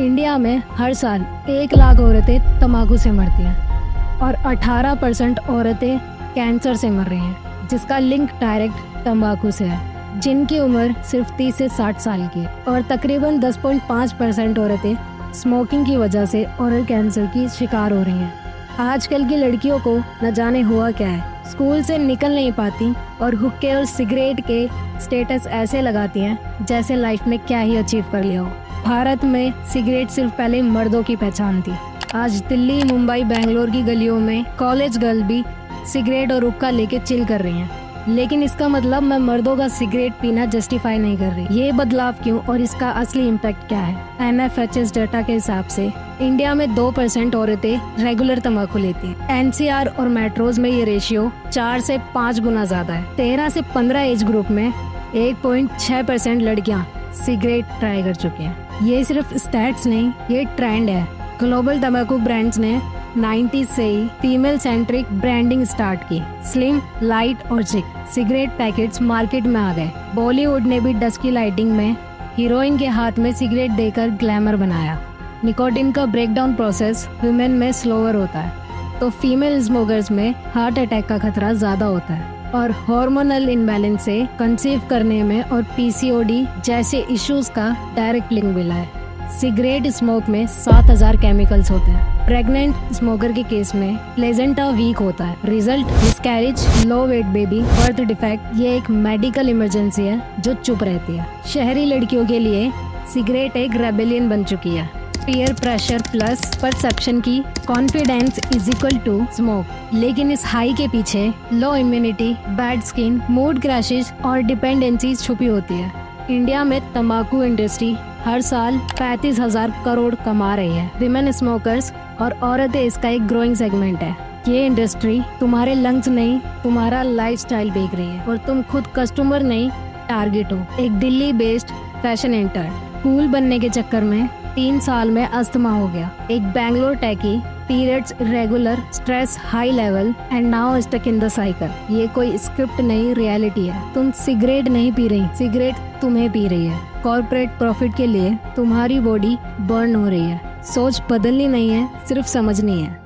India में हर साल 1 लाख औरतें तंबाकू से मरती हैं और 18% औरतें कैंसर से मर रही हैं, जिसका लिंक डायरेक्ट तंबाकू से है, जिनकी उम्र सिर्फ 30 से 60 साल की है। और तकरीबन 10.5% औरतें स्मोकिंग की वजह से ओरल कैंसर की शिकार हो रही हैं। आजकल की लड़कियों को न जाने हुआ क्या है, स्कूल से निकल नहीं पाती और हुक्के और सिगरेट के स्टेटस ऐसे लगाती हैं जैसे लाइफ में क्या ही अचीव कर लिया हो। भारत में सिगरेट सिर्फ पहले मर्दों की पहचान थी। आज दिल्ली, मुंबई, बेंगलोर की गलियों में कॉलेज गर्ल भी सिगरेट और हुक्का लेके चिल कर रही हैं। लेकिन इसका मतलब मैं मर्दों का सिगरेट पीना जस्टिफाई नहीं कर रही। ये बदलाव क्यों और इसका असली इम्पैक्ट क्या है? NFHS डाटा के हिसाब से इंडिया में 2% औरतें रेगुलर तंबाकू लेती हैं। NCR और मेट्रोज में ये रेशियो 4 से 5 गुना ज्यादा है। 13 से 15 एज ग्रुप में 1.6% लड़कियां सिगरेट ट्राई कर चुकी हैं। ये सिर्फ स्टैट्स नहीं, ये ट्रेंड है। ग्लोबल तंबाकू ब्रांड्स ने 90s से ही फीमेल सेंट्रिक ब्रांडिंग स्टार्ट की। स्लिम, लाइट और चिक सिगरेट पैकेट्स मार्केट में आ गए। बॉलीवुड ने भी डस्की लाइटिंग में हीरोइन के हाथ में सिगरेट देकर ग्लैमर बनाया। निकोटिन का ब्रेकडाउन प्रोसेस वुमेन में स्लोअर होता है, तो फीमेल स्मोकर्स में हार्ट अटैक का खतरा ज्यादा होता है। और हार्मोनल इम्बैलेंस से कंसीव करने में और PCOD जैसे इश्यूज का डायरेक्ट लिंक मिला है। सिगरेट स्मोक में 7000 केमिकल्स होते हैं। प्रेग्नेंट स्मोकर के केस में प्लेजेंटा वीक होता है। रिजल्ट मिसकैरेज, लो वेट बेबी, बर्थ डिफेक्ट। ये एक मेडिकल इमरजेंसी है जो चुप रहती है। शहरी लड़कियों के लिए सिगरेट एक रेबेलियन बन चुकी है। पीयर प्रेशर प्लस परसेप्शन की confidence is equal to smoke. लेकिन इस हाई के पीछे low immunity, bad skin, mood crashes और डिपेंडेंसी छुपी होती है। इंडिया में तंबाकू इंडस्ट्री हर साल 35,000 करोड़ कमा रही है। विमेन स्मोकर्स और औरतें इसका एक ग्रोइंग सेगमेंट है। ये इंडस्ट्री तुम्हारे लंग्स नहीं, तुम्हारा लाइफस्टाइल बेच रही है और तुम खुद कस्टमर नहीं, टारगेट हो। एक Delhi based fashion intern cool बनने के चक्कर में 3 साल में अस्थमा हो गया। एक Bangalore techie, periods irregular, stress high level and now stuck in the cycle. ये कोई स्क्रिप्ट नहीं, रियलिटी है। तुम सिगरेट नहीं पी रही, सिगरेट तुम्हें पी रही है। कॉर्पोरेट प्रॉफिट के लिए तुम्हारी बॉडी बर्न हो रही है। सोच बदलनी नहीं है, सिर्फ समझनी है।